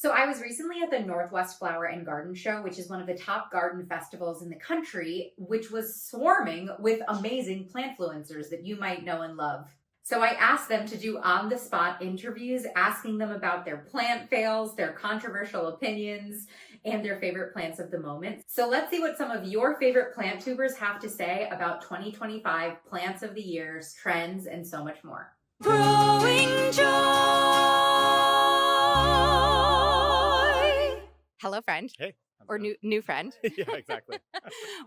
So I was recently at the Northwest Flower and Garden Show, which is one of the top garden festivals in the country, which was swarming with amazing plantfluencers that you might know and love. So I asked them to do on the spot interviews, asking them about their plant fails, their controversial opinions, and their favorite plants of the moment. So let's see what some of your favorite plant tubers have to say about 2025 plants of the years, trends, and so much more. Growing joy. Hello, friend. Hey. Or new friend. Yeah, exactly.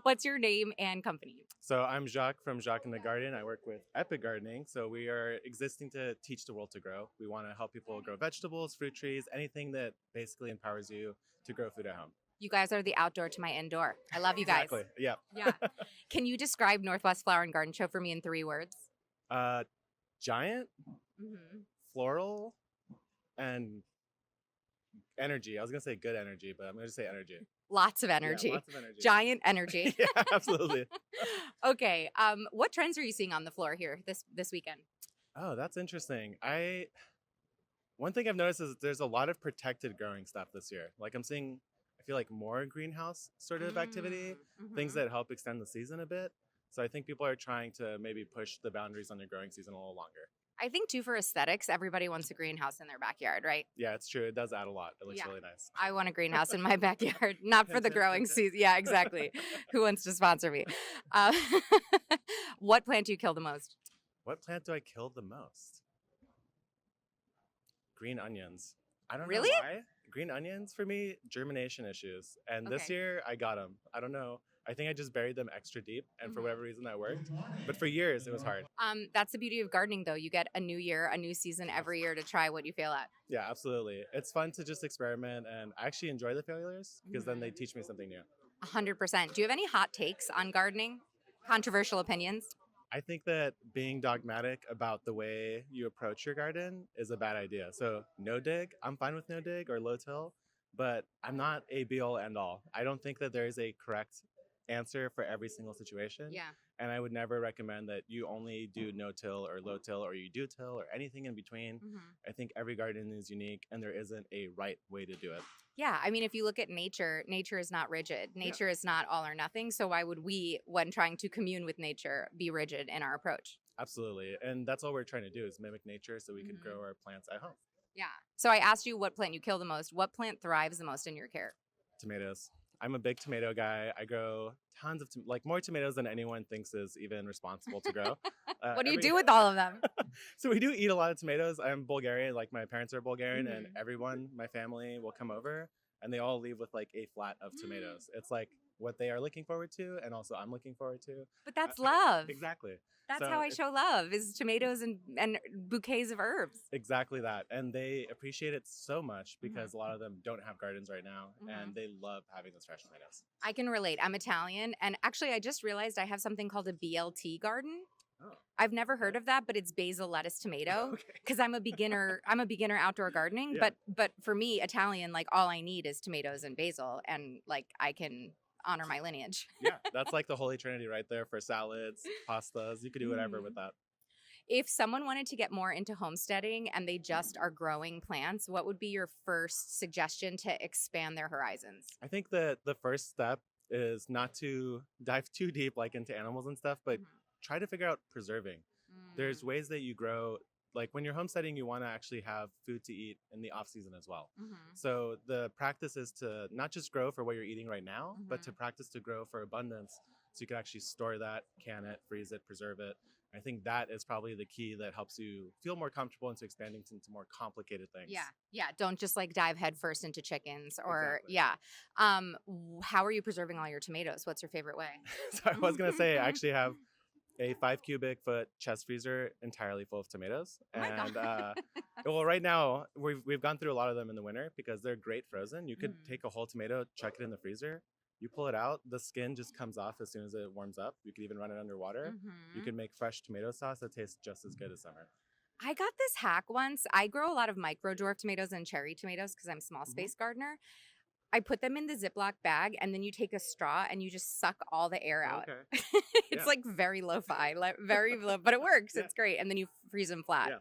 What's your name and company? So I'm Jacques from Jacques in the Garden. I work with Epic Gardening. So we are existing to teach the world to grow. We want to help people grow vegetables, fruit trees, anything that basically empowers you to grow food at home. You guys are the outdoor to my indoor. I love you guys. Exactly. Yeah. Yeah. Can you describe Northwest Flower and Garden Show for me in 3 words? Giant, floral, and energy. I was going to say good energy, but I'm going to say energy. Lots of energy. Yeah, lots of energy. Giant energy. Yeah, absolutely. Okay. What trends are you seeing on the floor here this weekend? Oh, that's interesting. One thing I've noticed is there's a lot of protected growing stuff this year. Like I feel like more greenhouse sort of activity, things that help extend the season a bit. So I think people are trying to maybe push the boundaries on their growing season a little longer. I think too, for aesthetics, everybody wants a greenhouse in their backyard, right? Yeah, it's true. It does add a lot. It looks really nice. I want a greenhouse in my backyard, not for the growing season. Yeah, exactly. Who wants to sponsor me? What plant do you kill the most? What plant do I kill the most? Green onions. I don't Really? know why. Green onions, for me, germination issues. And this year, I got them. I don't know. I think I just buried them extra deep, and for whatever reason that worked. But for years, it was hard. That's the beauty of gardening, though. You get a new year, a new season every year to try what you fail at. Yeah, absolutely. It's fun to just experiment, and I actually enjoy the failures because then they teach me something new. 100%. Do you have any hot takes on gardening? Controversial opinions? I think that being dogmatic about the way you approach your garden is a bad idea. So no dig, I'm fine with no dig or low till, but I'm not a be all end all. I don't think that there is a correct answer for every single situation. Yeah. And I would never recommend that you only do no till or low till or you do till or anything in between. I think every garden is unique and there isn't a right way to do it. Yeah, I mean, if you look at nature is not rigid. Nature is not all or nothing. So why would we, when trying to commune with nature, be rigid in our approach? Absolutely. And that's all we're trying to do is mimic nature so we can grow our plants at home. Yeah. So I asked you what plant you kill the most. What plant thrives the most in your care? Tomatoes. I'm a big tomato guy. I grow tons of, more tomatoes than anyone thinks is even responsible to grow. What do you do with all of them? So we do eat a lot of tomatoes. I'm Bulgarian, like my parents are Bulgarian, and everyone, my family will come over and they all leave with like a flat of tomatoes. It's like what they are looking forward to, and also I'm looking forward to. But that's love. Exactly. That's how I show love, is tomatoes and bouquets of herbs. Exactly that. And they appreciate it so much because a lot of them don't have gardens right now, and they love having those fresh tomatoes. I can relate. I'm Italian, and actually I just realized I have something called a BLT garden. Oh. I've never heard of that, but it's basil, lettuce, tomato. Because I'm a beginner outdoor gardening. Yeah. But for me, Italian, like all I need is tomatoes and basil, and like I can honor my lineage. Yeah, that's like the holy trinity right there for salads, pastas. You could do whatever with that. If someone wanted to get more into homesteading and they just are growing plants, what would be your first suggestion to expand their horizons? I think that the first step is not to dive too deep like into animals and stuff, but try to figure out preserving. There's ways that you grow. Like when you're homesteading, you want to actually have food to eat in the off season as well. So the practice is to not just grow for what you're eating right now, but to practice to grow for abundance. So you can actually store that, can it, freeze it, preserve it. I think that is probably the key that helps you feel more comfortable into expanding into more complicated things. Yeah. Don't just like dive headfirst into chickens or How are you preserving all your tomatoes? What's your favorite way? So I was gonna say I actually have a 5 cubic foot chest freezer entirely full of tomatoes. And well, right now we've gone through a lot of them in the winter because they're great frozen. You could take a whole tomato, chuck it in the freezer. You pull it out, the skin just comes off as soon as it warms up. You could even run it under water. You can make fresh tomato sauce that tastes just as good as summer. I got this hack once. I grow a lot of micro dwarf tomatoes and cherry tomatoes because I'm a small space gardener. I put them in the Ziploc bag, and then you take a straw and you just suck all the air out. Okay. It's like very lo-fi, very low, but it works. It's great. And then you freeze them flat.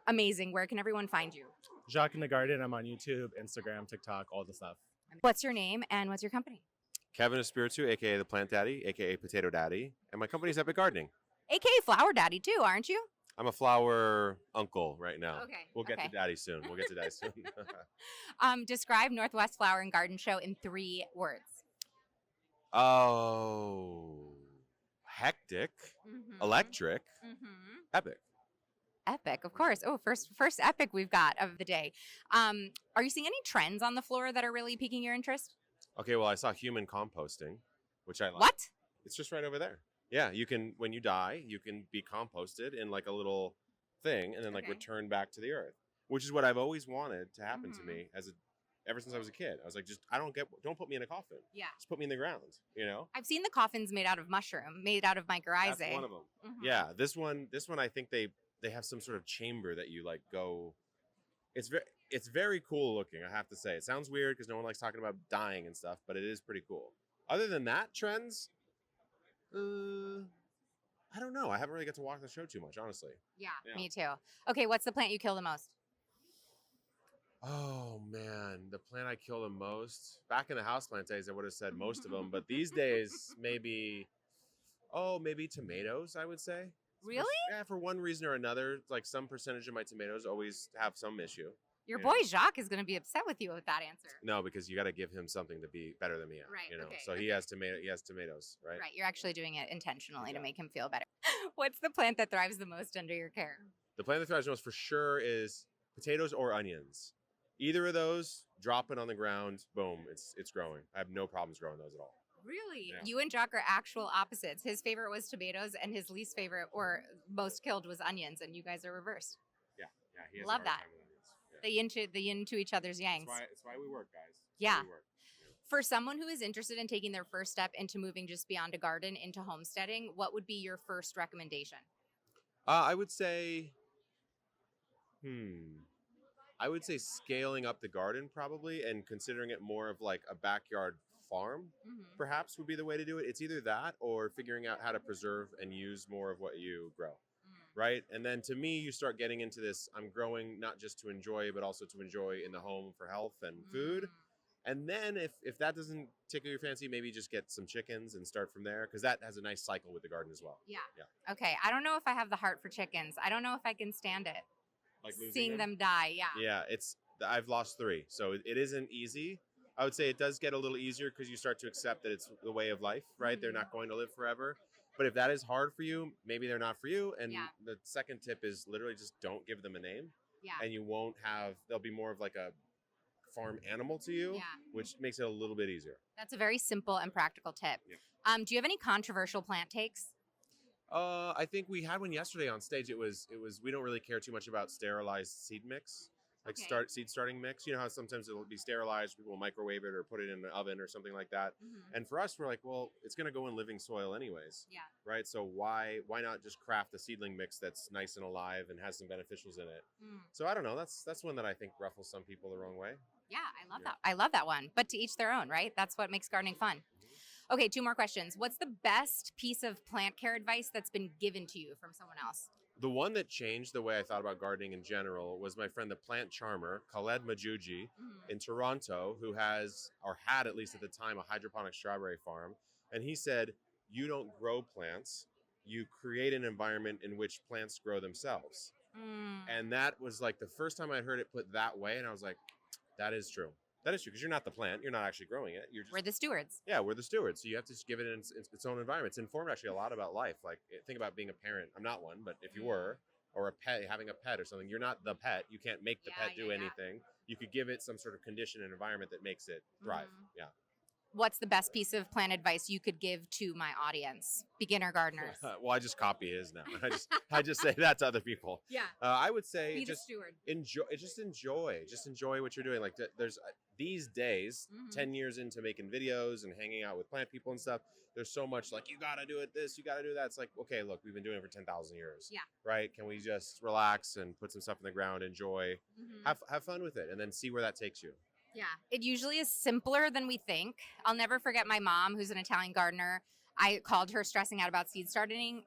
Amazing. Where can everyone find you? Jacques in the Garden. I'm on YouTube, Instagram, TikTok, all the stuff. What's your name and what's your company? Kevin Espiritu, aka the Plant Daddy, aka Potato Daddy, and my company's Epic Gardening. AKA Flower Daddy too, aren't you? I'm a flower uncle right now. Okay, We'll get okay. to Daddy soon. Describe Northwest Flower and Garden Show in 3 words. Oh, hectic, electric, epic. Epic, of course. Oh, first epic we've got of the day. Are you seeing any trends on the floor that are really piquing your interest? Okay, well, I saw human composting, which I like. What? It's just right over there. Yeah, you can, when you die, you can be composted in like a little thing and then like return back to the earth, which is what I've always wanted to happen to me ever since I was a kid. I was like, don't put me in a coffin. Yeah. Just put me in the ground, you know? I've seen the coffins made out of mushroom, made out of mycorrhizae. That's one of them. Yeah, this one I think they have some sort of chamber that you like go. It's very cool looking, I have to say. It sounds weird because no one likes talking about dying and stuff, but it is pretty cool. Other than that, trends, I don't know. I haven't really got to walk the show too much, honestly. Yeah, me too. Okay, what's the plant you kill the most? Oh man, the plant I kill the most. Back in the houseplant days, I would have said most of them, but these days, maybe tomatoes, I would say. Really? Yeah, for one reason or another, like some percentage of my tomatoes always have some issue. Your boy Jacques is going to be upset with you with that answer. No, because you got to give him something to be better than me at. Right. You know, okay, so he has tomatoes, right? Right. You're actually doing it intentionally to make him feel better. What's the plant that thrives the most under your care? The plant that thrives most for sure is potatoes or onions. Either of those, drop it on the ground, boom, it's growing. I have no problems growing those at all. Really? Yeah. You and Jacques are actual opposites. His favorite was tomatoes, and his least favorite or most killed was onions, and you guys are reversed. Yeah. He has Love a hard that. time with onions. The yin to each other's yangs. That's why we work, guys. Yeah. We work. For someone who is interested in taking their first step into moving just beyond a garden into homesteading, what would be your first recommendation? I would say, scaling up the garden probably and considering it more of like a backyard farm perhaps would be the way to do it. It's either that or figuring out how to preserve and use more of what you grow. Right? And then to me, you start getting into this, I'm growing not just to enjoy, but also to enjoy in the home for health and food. And then if that doesn't tickle your fancy, maybe just get some chickens and start from there, because that has a nice cycle with the garden as well. Yeah. Okay. I don't know if I have the heart for chickens. I don't know if I can stand it. Like seeing them die. Yeah. Yeah. I've lost 3. So it isn't easy. I would say it does get a little easier because you start to accept that it's the way of life, right? They're not going to live forever. But if that is hard for you, maybe they're not for you. And the second tip is literally just don't give them a name. Yeah. And they'll be more of like a farm animal to you, which makes it a little bit easier. That's a very simple and practical tip. Yeah. Do you have any controversial plant takes? I think we had one yesterday on stage. It was we don't really care too much about sterilized seed mix. Like seed starting mix. You know how sometimes it'll be sterilized, people will microwave it or put it in an oven or something like that. And for us, we're like, well, it's going to go in living soil anyways. Yeah. Right? So why not just craft a seedling mix that's nice and alive and has some beneficials in it? So I don't know. That's one that I think ruffles some people the wrong way. Yeah, I love that. I love that one. But to each their own, right? That's what makes gardening fun. Okay, 2 more questions. What's the best piece of plant care advice that's been given to you from someone else? The one that changed the way I thought about gardening in general was my friend, the plant charmer, Khaled Majuji in Toronto, who has, or had at least at the time, a hydroponic strawberry farm. And he said, you don't grow plants, you create an environment in which plants grow themselves. And that was like the first time I heard it put that way. And I was like, that is true. That is true, because you're not the plant. You're not actually growing it. We're the stewards. Yeah, we're the stewards. So you have to just give it its own environment. It's informed actually a lot about life. Like, think about being a parent. I'm not one, but if you were, or a pet, having a pet or something, you're not the pet. You can't make the pet do anything. You could give it some sort of condition and environment that makes it thrive. Yeah. What's the best piece of plant advice you could give to my audience, beginner gardeners? Well, I just copy his now. I just say that to other people. Yeah. I would say Be the steward. Enjoy what you're doing. Like there's these days, 10 years into making videos and hanging out with plant people and stuff, there's so much like, you got to do it this, you got to do that. It's like, okay, look, we've been doing it for 10,000 years. Yeah. Right? Can we just relax and put some stuff in the ground, enjoy, have fun with it, and then see where that takes you? Yeah. It usually is simpler than we think. I'll never forget my mom, who's an Italian gardener. I called her stressing out about seed starting,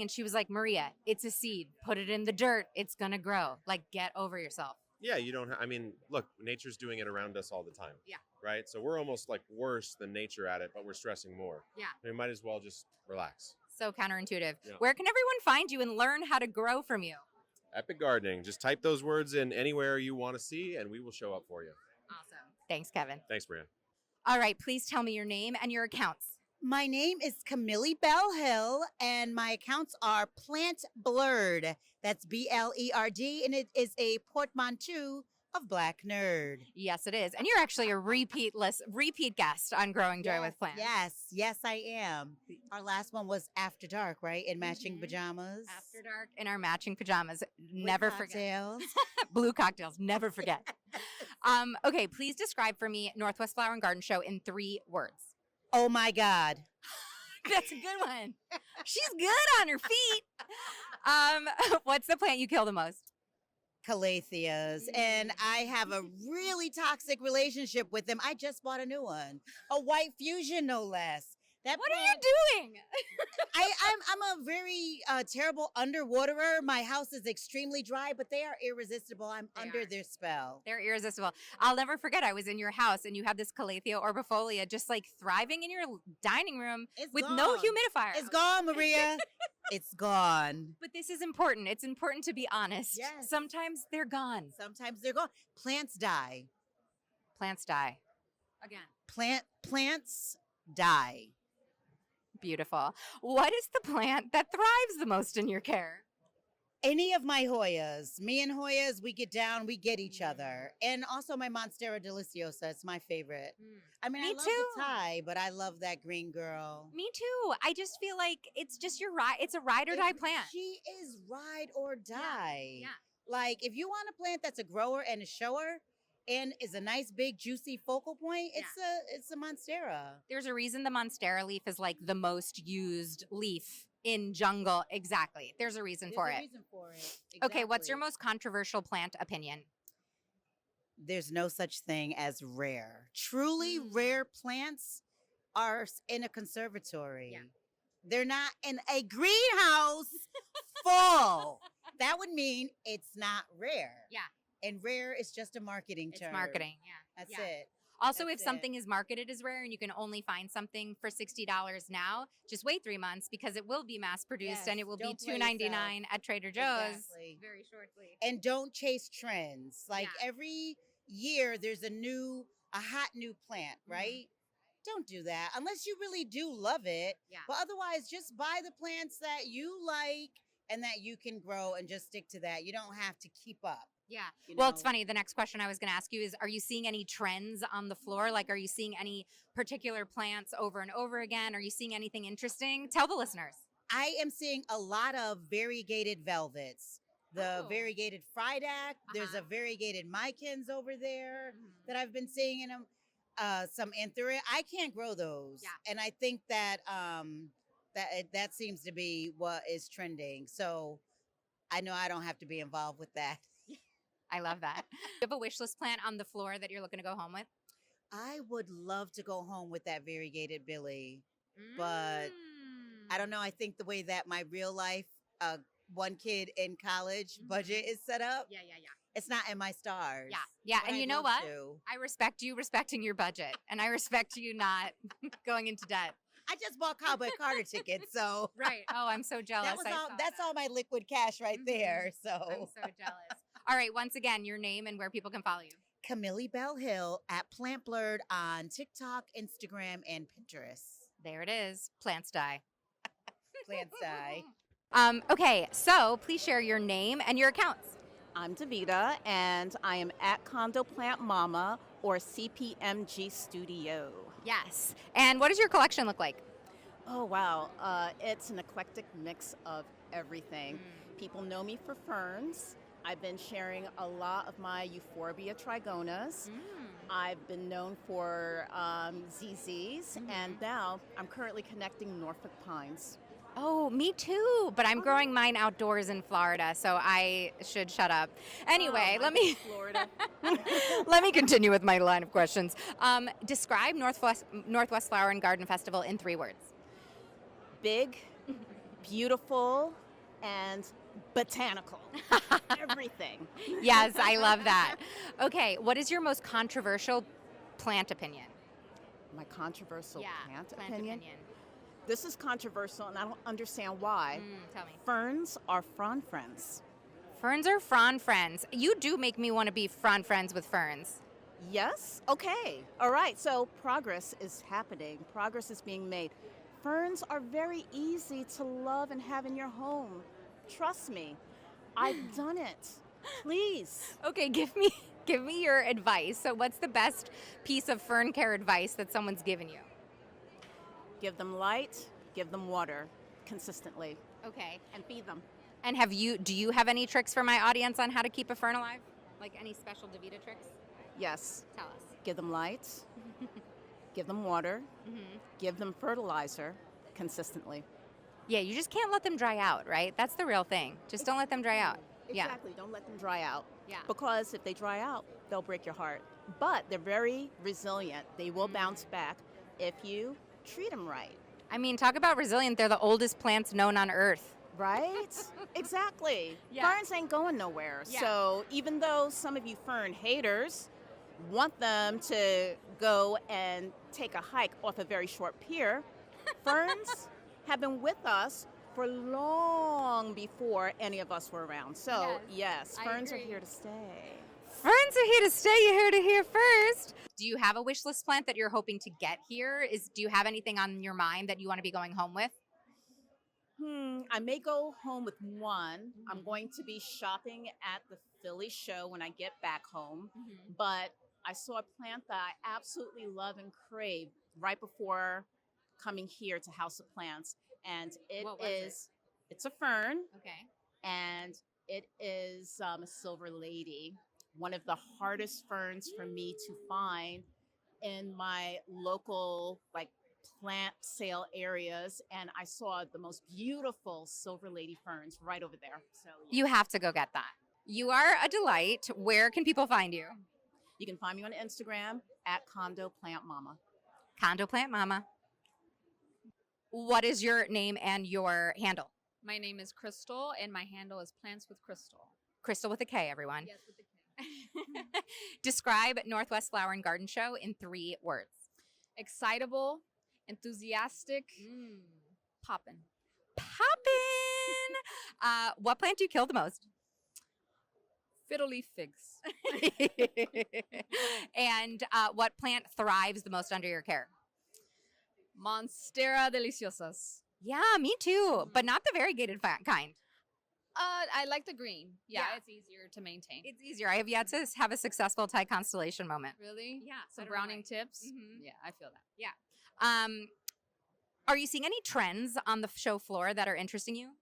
and she was like, Maria, it's a seed. Put it in the dirt. It's going to grow. Like, get over yourself. Yeah, you don't. I mean, look, nature's doing it around us all the time. Yeah. Right. So we're almost like worse than nature at it, but we're stressing more. Yeah. We might as well just relax. So counterintuitive. Yeah. Where can everyone find you and learn how to grow from you? Epic Gardening. Just type those words in anywhere you want to see, and we will show up for you. Awesome. Thanks, Kevin. Thanks, Brian. All right, please tell me your name and your accounts. My name is Camille Bell Hill, and my accounts are Plant Blurred. That's BLERD, and it is a portmanteau of Black Nerd. Yes, it is. And you're actually a repeat guest on Growing Joy with Plants. Yes, I am. Our last one was After Dark, right? In matching pajamas. After dark in our matching pajamas. Never forget. Cocktails. Blue cocktails. Never forget. Okay, please describe for me Northwest Flower and Garden Show in 3 words. Oh my God. That's a good one. She's good on her feet. What's the plant you kill the most? Calatheas, and I have a really toxic relationship with them. I just bought a new one, a white fusion, no less. That What are plant, you doing? I'm a very terrible underwaterer. My house is extremely dry, but they are irresistible. I'm They under are. their spell. They're irresistible. I'll never forget. I was in your house and you had this Calathea orbifolia just like thriving in your dining room It's with gone. no humidifier. It's gone, Maria. It's gone. But this is important. It's important to be honest. Yes. Sometimes they're gone. Sometimes they're gone. Plants die. Plants die. Again. Plants die. Beautiful. What is the plant that thrives the most in your care? Any of my Hoyas, me and Hoyas, we get down, we get each other. And also my Monstera deliciosa, it's my favorite. I mean, Me I love too. the Thai, but I love that green girl. Me too. I just feel like it's just your ride. It's a ride or die plant. She is ride or die. Yeah. Like, if you want a plant that's a grower and a shower and is a nice, big, juicy focal point, it's a Monstera. There's a reason the Monstera leaf is like the most used leaf in jungle. Exactly. There's a reason for There's a it. reason for it. Okay, what's your Exactly. most controversial plant opinion? There's no such thing as rare. Truly rare plants are in a conservatory. Yeah. They're not in a greenhouse full. That would mean it's not rare. Yeah. And rare is just a marketing It's term. marketing. Yeah. That's Yeah. it. Also, That's if something is marketed as rare and you can only find something for $60 now, just wait 3 months because it will be mass produced and Yes, it will don't be play $2.99 at Trader Joe's Exactly. very shortly. And don't chase trends. Like Yeah. every year there's a hot new plant, right? Don't do that unless you really do love it. Yeah. But otherwise, just buy the plants that you like and that you can grow and just stick to that. You don't have to keep up. Yeah. you Well, it's know? funny. The next question I was going to ask you is, are you seeing any trends on the floor? Like, are you seeing any particular plants over and over again? Are you seeing anything interesting? Tell the listeners. I am seeing a lot of variegated velvets. The Oh. variegated Friedac. There's a variegated Micans over there that I've been seeing in them. Some Anthurium. I can't grow those. Yeah. And I think that that seems to be what is trending. So I know I don't have to be involved with that. I love that. You have a wish list plant on the floor that you're looking to go home with? I would love to go home with that variegated Billy. But I don't know. I think the way that my real life, one kid in college budget is set up, Yeah. it's not in my stars. Yeah. But And you I'd know love what? to. I respect you respecting your budget, and I respect you not going into debt. I just bought Cowboy Carter tickets, so Right. Oh, I'm so jealous. that was I all. saw That's that. all my liquid cash right there. I'm So so jealous. All right. Once again, your name and where people can follow you. Camille Bell Hill at Plant Blurred on TikTok, Instagram, and Pinterest. There it is. Plants die. Plants die. Okay. So please share your name and your accounts. I'm Davita, and I am at Condo Plant Mama or CPMG Studio. Yes. And what does your collection look like? Oh, wow. It's an eclectic mix of everything. People know me for ferns. I've been sharing a lot of my Euphorbia trigonas. I've been known for ZZs, and now I'm currently connecting Norfolk pines. Oh, me too. But I'm growing mine outdoors in Florida, so I should shut up. Anyway, Oh, let me Florida. let me continue with my line of questions. Describe Northwest Flower and Garden Festival in 3 words. Big, beautiful, and botanical. Everything. Yes, I love that. Okay, what is your most controversial plant opinion? My controversial plant plant opinion. This is controversial, and I don't understand why. Tell me. Ferns are frond friends. Ferns are frond friends. You do make me want to be frond friends with ferns. Yes? Okay. All right. So progress is happening. Progress is being made. Ferns are very easy to love and have in your home. Trust me. I've done it. Please. Okay, give me your advice. So what's the best piece of fern care advice that someone's given you? Give them light, give them water consistently, Okay. and feed them. And do you have any tricks for my audience on how to keep a fern alive? Like any special DeVita tricks? Yes. Tell us. Give them light, give them water, give them fertilizer consistently. Yeah, you just can't let them dry out, right? That's the real thing. Just don't let them dry out. Yeah. Exactly. Don't let them dry out. Yeah. Because if they dry out, they'll break your heart. But they're very resilient. They will bounce back if you treat them right. I mean, talk about resilient. They're the oldest plants known on Earth. Right? Exactly. Yeah. Ferns ain't going nowhere. Yeah. So even though some of you fern haters want them to go and take a hike off a very short pier, ferns have been with us for long before any of us were around. So yes, I ferns are agree. here to stay. Ferns are here to stay. You heard it here first. Do you have a wish list plant that you're hoping to get here? Do you have anything on your mind that you want to be going home with? I may go home with one. I'm going to be shopping at the Philly show when I get back home. But I saw a plant that I absolutely love and crave right before coming here to House of Plants. And it's a fern, Okay. and it is a silver lady, one of the hardest ferns for me to find in my local plant sale areas, and I saw the most beautiful silver lady ferns right over there. So You have to go get that. You are a delight. Where can people find you? you can find me on Instagram at Condo Plant Mama. Condo Plant Mama. What is your name and your handle? My name is Crystal, and my handle is Plants with Crystal. Crystal with a K, everyone. Yes, with the K. Describe Northwest Flower and Garden Show in 3 words. Excitable, enthusiastic, poppin'. Poppin'! What plant do you kill the most? Fiddle leaf figs. And what plant thrives the most under your care? Monstera deliciosas. Yeah, me too, but not the variegated kind. I like the green. Yeah, Yeah. it's easier to maintain. It's easier. I have yet to have a successful Thai constellation moment. Really? Yeah, Some I don't know browning why. tips. Mhm. Yeah, I feel that. Are you seeing any trends on the show floor that are interesting you?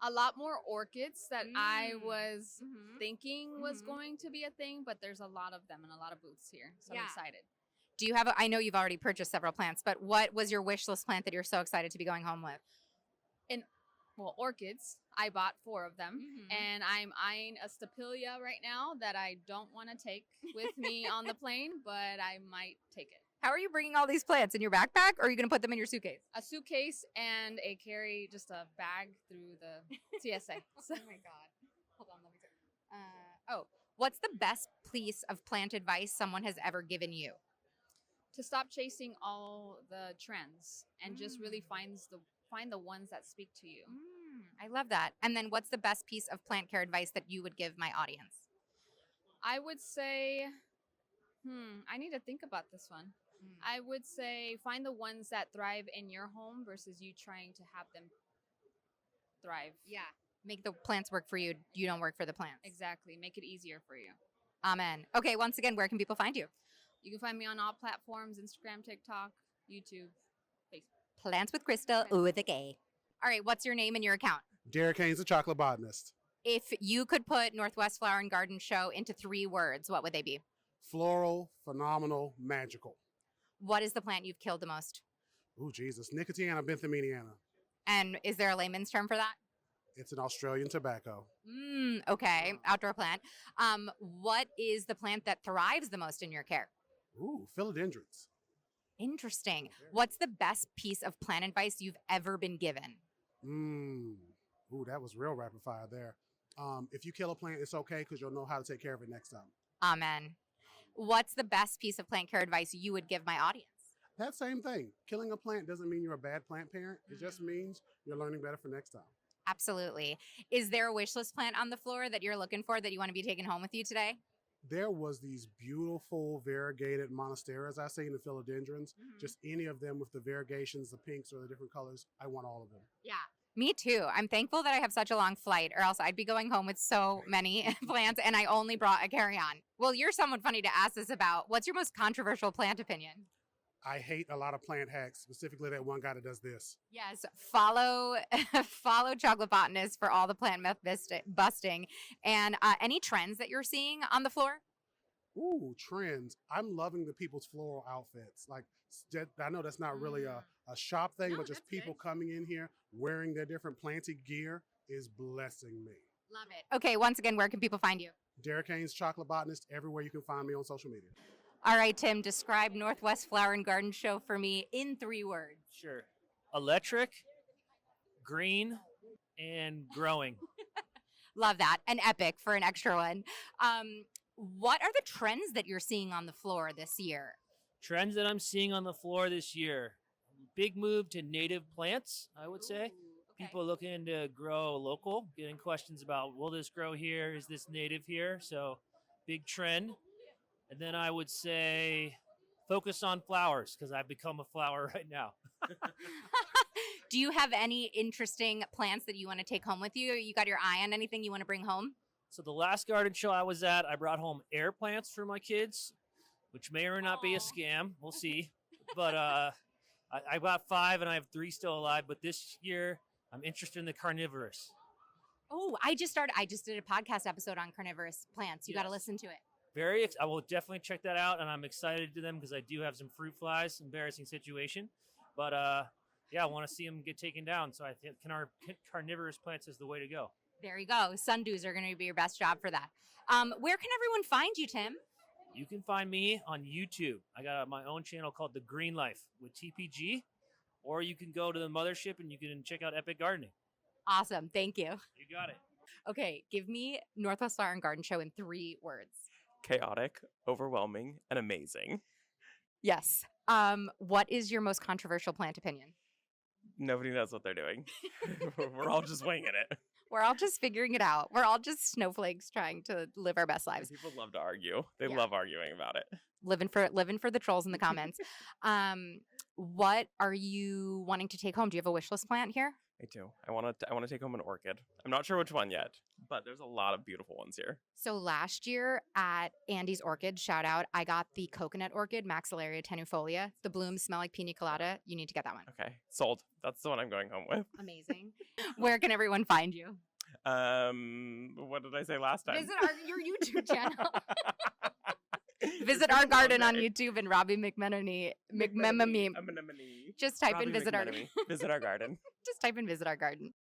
A lot more orchids that I was Mhm. thinking was Mhm. going to be a thing, but there's a lot of them and a lot of booths here. So Yeah. I'm excited. Do you have I know you've already purchased several plants, but what was your wish list plant that you're so excited to be going home with? Well, orchids. I bought 4 of them. Mhm. And I'm eyeing a stapelia right now that I don't want to take with me on the plane, but I might take it. How are you bringing all these plants in your backpack, or are you going to put them in your suitcase? A suitcase and just a bag through the TSA. So, Oh my god! Hold on, let me. What's the best piece of plant advice someone has ever given you? to stop chasing all the trends and just really find the ones that speak to you. I love that. And then, what's the best piece of plant care advice that you would give my audience? I would say, I need to think about this one. I would say find the ones that thrive in your home versus you trying to have them thrive. Yeah. Make the plants work for you. You don't work for the plants. Exactly. Make it easier for you. Amen. Okay, once again, where can people find you? You can find me on all platforms, Instagram, TikTok, YouTube, Facebook. Plants with Crystal with a K. All right, what's your name and your account? Derek Haynes, a chocolate botanist. If you could put Northwest Flower and Garden Show into 3 words, what would they be? Floral, phenomenal, magical. What is the plant you've killed the most? Ooh, Jesus. Nicotiana benthaminiana. And is there a layman's term for that? It's an Australian tobacco. Okay, outdoor plant. What is the plant that thrives the most in your care? Ooh, philodendrons. Interesting. What's the best piece of plant advice you've ever been given? Ooh, that was real rapid fire there. If you kill a plant, it's okay because you'll know how to take care of it next time. Amen. What's the best piece of plant care advice you would give my audience? That same thing. Killing a plant doesn't mean you're a bad plant parent. It just means you're learning better for next time. Absolutely. Is there a wish list plant on the floor that you're looking for that you want to be taking home with you today? There was these beautiful variegated monsteras I seen, the philodendrons. Just any of them with the variegations, the pinks or the different colors. I want all of them. Yeah. Me too. I'm thankful that I have such a long flight, or else I'd be going home with so many plants, and I only brought a carry-on. Well, you're someone funny to ask this about. What's your most controversial plant opinion? I hate a lot of plant hacks, specifically that one guy that does this. Yes, follow follow Chocolate Botanist for all the plant myth busting. And any trends that you're seeing on the floor? Ooh, trends. I'm loving the people's floral outfits. Like, I know that's not really a shop thing, No, but just that's people good. coming in here wearing their different planted gear is blessing me. Love it. Okay, once again, where can people find you? Derek Haynes, Chocolate Botanist, everywhere you can find me on social media. All right, Tim, describe Northwest Flower and Garden Show for me in 3 words. Sure. Electric, green, and growing. Love that. And epic for an extra one. What are the trends that you're seeing on the floor this year? Trends that I'm seeing on the floor this year. Big move to native plants, I would say. People looking to grow local, getting questions about, will this grow here? Is this native here? So big trend. And then I would say focus on flowers because I've become a flower right now. Do you have any interesting plants that you want to take home with you? You got your eye on anything you want to bring home? So the last garden show I was at, I brought home air plants for my kids, which may or not be a scam. We'll see. But I got 5 and I have 3 still alive. But this year, I'm interested in the carnivorous. Oh, I just did a podcast episode on carnivorous plants. You got to Yes. listen to it. I will definitely check that out, and I'm excited to them because I do have some fruit flies. Embarrassing situation, but yeah, I want to see them get taken down. So I think carnivorous plants is the way to go. There you go. Sundews are going to be your best job for that. Where can everyone find you, Tim? You can find me on YouTube. I got my own channel called The Green Life with TPG, or you can go to the mothership and you can check out Epic Gardening. Awesome. Thank you. You got it. Okay, give me Northwest Flower and Garden Show in 3 words. Chaotic, overwhelming, and amazing. Yes. What is your most controversial plant opinion? Nobody knows what they're doing. We're all just winging it. We're all just figuring it out. We're all just snowflakes trying to live our best lives. People love to argue. They Yeah. love arguing about it. Living for the trolls in the comments. What are you wanting to take home? Do you have a wish list plant here? I do. I want to take home an orchid. I'm not sure which one yet, but there's a lot of beautiful ones here. So last year at Andy's Orchid, shout out, I got the coconut orchid, Maxillaria tenuifolia. The blooms smell like pina colada. You need to get that one. Okay, sold. That's the one I'm going home with. Amazing. Where can everyone find you? What did I say last time? Visit your YouTube channel. Visit our garden on YouTube and Robbie McMenemy. Just type in visit our Visit our garden. Just type in visit our garden.